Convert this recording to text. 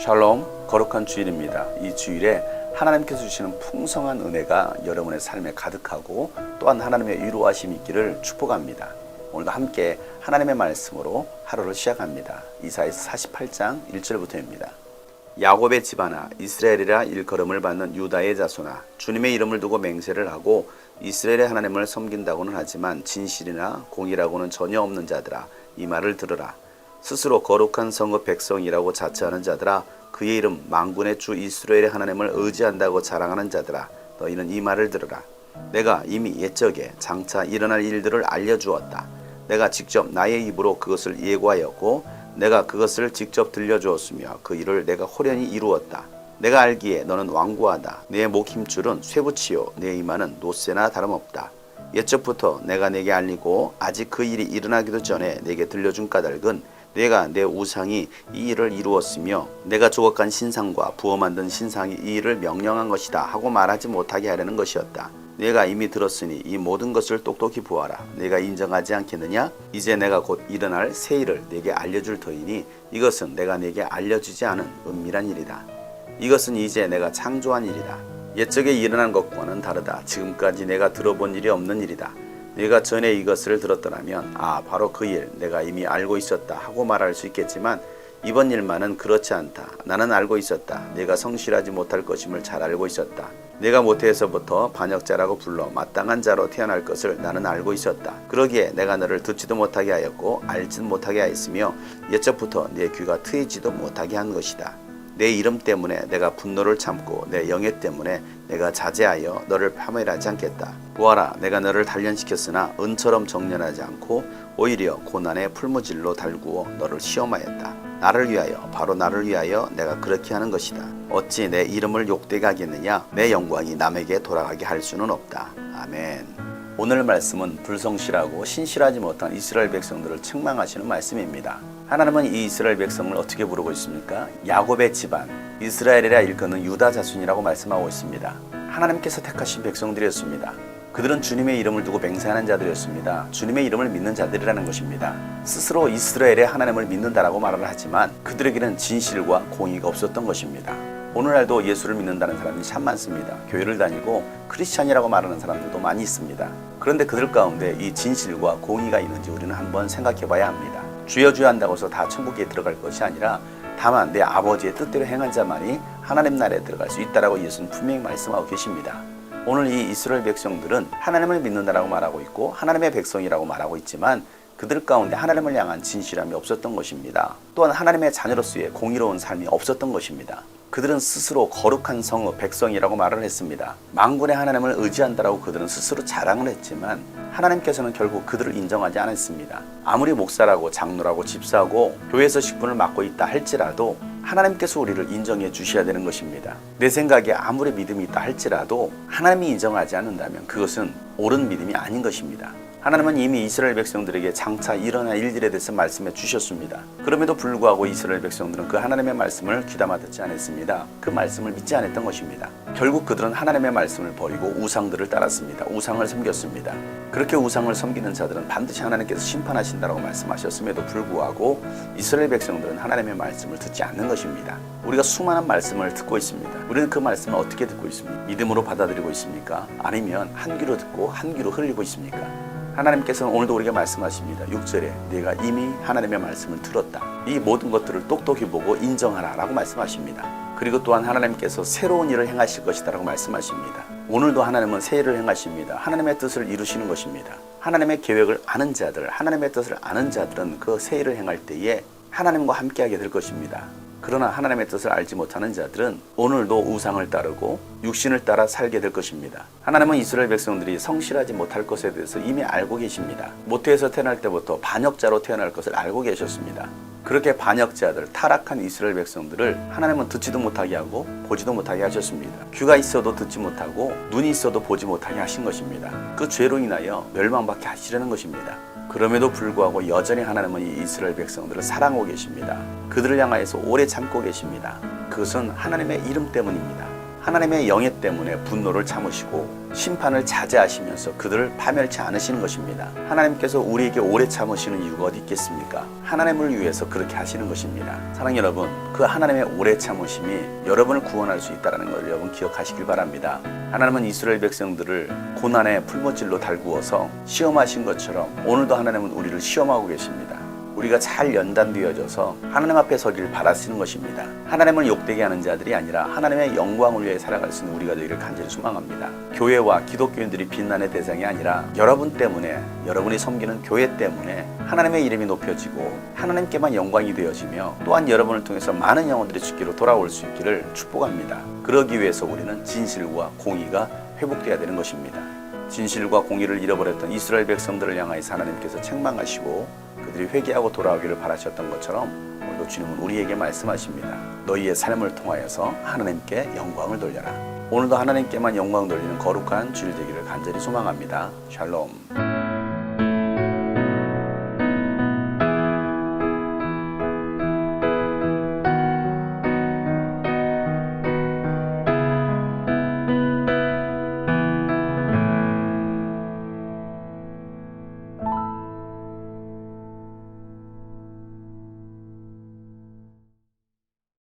샬롬, 거룩한 주일입니다. 이 주일에 하나님께서 주시는 풍성한 은혜가 여러분의 삶에 가득하고 또한 하나님의 위로하심이 있기를 축복합니다. 오늘도 함께 하나님의 말씀으로 하루를 시작합니다. 이사야서 48장 1절부터입니다. 야곱의 집안아, 이스라엘이라 일컬음을 받는 유다의 자손아, 주님의 이름을 두고 맹세를 하고 이스라엘의 하나님을 섬긴다고는 하지만 진실이나 공의라고는 전혀 없는 자들아, 이 말을 들으라. 스스로 거룩한 성읍 백성이라고 자처하는 자들아, 그의 이름 만군의 주 이스라엘의 하나님을 의지한다고 자랑하는 자들아, 너희는 이 말을 들으라. 내가 이미 옛적에 장차 일어날 일들을 알려주었다. 내가 직접 나의 입으로 그것을 예고하였고 내가 그것을 직접 들려주었으며 그 일을 내가 호련히 이루었다. 내가 알기에 너는 완고하다. 내 목 힘줄은 쇠붙이요 내 이마는 노쇠나 다름없다. 옛적부터 내가 내게 알리고 아직 그 일이 일어나기도 전에 내게 들려준 까닭은 내가 내 우상이 이 일을 이루었으며 내가 조각한 신상과 부어 만든 신상이 이 일을 명령한 것이다 하고 말하지 못하게 하려는 것이었다. 내가 이미 들었으니 이 모든 것을 똑똑히 보아라. 내가 인정하지 않겠느냐? 이제 내가 곧 일어날 새 일을 내게 알려줄 터이니 이것은 내가 내게 알려주지 않은 은밀한 일이다. 이것은 이제 내가 창조한 일이다. 옛적에 일어난 것과는 다르다. 지금까지 내가 들어본 일이 없는 일이다. 네가 전에 이것을 들었더라면 바로 그 일 내가 이미 알고 있었다 하고 말할 수 있겠지만 이번 일만은 그렇지 않다. 나는 알고 있었다. 네가 성실하지 못할 것임을 잘 알고 있었다. 네가 모태에서부터 반역자라고 불러 마땅한 자로 태어날 것을 나는 알고 있었다. 그러기에 내가 너를 듣지도 못하게 하였고 알지도 못하게 하였으며 옛적부터 네 귀가 트이지도 못하게 한 것이다. 내 이름 때문에 내가 분노를 참고 내 영예 때문에 내가 자제하여 너를 파멸하지 않겠다. 보아라, 내가 너를 단련시켰으나 은처럼 정련하지 않고 오히려 고난의 풀무질로 달구어 너를 시험하였다. 나를 위하여, 바로 나를 위하여 내가 그렇게 하는 것이다. 어찌 내 이름을 욕되게 하겠느냐? 내 영광이 남에게 돌아가게 할 수는 없다. 아멘. 오늘 말씀은 불성실하고 신실하지 못한 이스라엘 백성들을 책망하시는 말씀입니다. 하나님은 이 이스라엘 백성을 어떻게 부르고 있습니까? 야곱의 집안, 이스라엘이라 일컫는 유다 자손이라고 말씀하고 있습니다. 하나님께서 택하신 백성들이었습니다. 그들은 주님의 이름을 두고 맹세하는 자들이었습니다. 주님의 이름을 믿는 자들이라는 것입니다. 스스로 이스라엘의 하나님을 믿는다라고 말을 하지만 그들에게는 진실과 공의가 없었던 것입니다. 오늘날도 예수를 믿는다는 사람이 참 많습니다. 교회를 다니고 크리스찬이라고 말하는 사람들도 많이 있습니다. 그런데 그들 가운데 이 진실과 공의가 있는지 우리는 한번 생각해 봐야 합니다. 주여 주여 한다고 해서 다 천국에 들어갈 것이 아니라 다만 내 아버지의 뜻대로 행한 자만이 하나님 나라에 들어갈 수 있다라고 예수는 분명히 말씀하고 계십니다. 오늘 이 이스라엘 백성들은 하나님을 믿는다라고 말하고 있고 하나님의 백성이라고 말하고 있지만 그들 가운데 하나님을 향한 진실함이 없었던 것입니다. 또한 하나님의 자녀로서의 공의로운 삶이 없었던 것입니다. 그들은 스스로 거룩한 성읍 백성이라고 말을 했습니다. 만군의 하나님을 의지한다라고 그들은 스스로 자랑을 했지만 하나님께서는 결국 그들을 인정하지 않았습니다. 아무리 목사라고 장로라고 집사하고 교회에서 직분을 맡고 있다 할지라도 하나님께서 우리를 인정해 주셔야 되는 것입니다. 내 생각에 아무리 믿음이 있다 할지라도 하나님이 인정하지 않는다면 그것은 옳은 믿음이 아닌 것입니다. 하나님은 이미 이스라엘 백성들에게 장차 일어날 일들에 대해서 말씀해 주셨습니다. 그럼에도 불구하고 이스라엘 백성들은 그 하나님의 말씀을 귀담아 듣지 않았습니다. 그 말씀을 믿지 않았던 것입니다. 결국 그들은 하나님의 말씀을 버리고 우상들을 따랐습니다. 우상을 섬겼습니다. 그렇게 우상을 섬기는 자들은 반드시 하나님께서 심판하신다고 말씀하셨음에도 불구하고 이스라엘 백성들은 하나님의 말씀을 듣지 않는 것입니다. 우리가 수많은 말씀을 듣고 있습니다. 우리는 그 말씀을 어떻게 듣고 있습니까? 믿음으로 받아들이고 있습니까? 아니면 한 귀로 듣고 한 귀로 흘리고 있습니까? 하나님께서는 오늘도 우리에게 말씀하십니다. 6절에 내가 이미 하나님의 말씀을 들었다. 이 모든 것들을 똑똑히 보고 인정하라 라고 말씀하십니다. 그리고 또한 하나님께서 새로운 일을 행하실 것이다 라고 말씀하십니다. 오늘도 하나님은 새 일을 행하십니다. 하나님의 뜻을 이루시는 것입니다. 하나님의 계획을 아는 자들, 하나님의 뜻을 아는 자들은 그 새 일을 행할 때에 하나님과 함께하게 될 것입니다. 그러나 하나님의 뜻을 알지 못하는 자들은 오늘도 우상을 따르고 육신을 따라 살게 될 것입니다. 하나님은 이스라엘 백성들이 성실하지 못할 것에 대해서 이미 알고 계십니다. 모태에서 태어날 때부터 반역자로 태어날 것을 알고 계셨습니다. 그렇게 반역자들, 타락한 이스라엘 백성들을 하나님은 듣지도 못하게 하고 보지도 못하게 하셨습니다. 귀가 있어도 듣지 못하고 눈이 있어도 보지 못하게 하신 것입니다. 그 죄로 인하여 멸망받게 하시려는 것입니다. 그럼에도 불구하고 여전히 하나님은 이 이스라엘 백성들을 사랑하고 계십니다. 그들을 향하여서 오래 참고 계십니다. 그것은 하나님의 이름 때문입니다. 하나님의 영예 때문에 분노를 참으시고 심판을 자제하시면서 그들을 파멸치 않으시는 것입니다. 하나님께서 우리에게 오래 참으시는 이유가 어디 있겠습니까? 하나님을 위해서 그렇게 하시는 것입니다. 사랑하는 여러분, 그 하나님의 오래 참으심이 여러분을 구원할 수 있다는 걸 여러분 기억하시길 바랍니다. 하나님은 이스라엘 백성들을 고난의 풀무질로 달구어서 시험하신 것처럼 오늘도 하나님은 우리를 시험하고 계십니다. 우리가 잘 연단되어져서 하나님 앞에 서기를 바라시는 것입니다. 하나님을 욕되게 하는 자들이 아니라 하나님의 영광을 위해 살아갈 수 있는 우리가 되기를 간절히 소망합니다. 교회와 기독교인들이 비난의 대상이 아니라 여러분 때문에, 여러분이 섬기는 교회 때문에 하나님의 이름이 높여지고 하나님께만 영광이 되어지며 또한 여러분을 통해서 많은 영혼들이 주께로 돌아올 수 있기를 축복합니다. 그러기 위해서 우리는 진실과 공의가 회복되어야 되는 것입니다. 진실과 공의를 잃어버렸던 이스라엘 백성들을 향하여서 하나님께서 책망하시고 그들이 회개하고 돌아오기를 바라셨던 것처럼 오늘도 주님은 우리에게 말씀하십니다. 너희의 삶을 통하여서 하나님께 영광을 돌려라. 오늘도 하나님께만 영광 돌리는 거룩한 주일 되기를 간절히 소망합니다. 샬롬.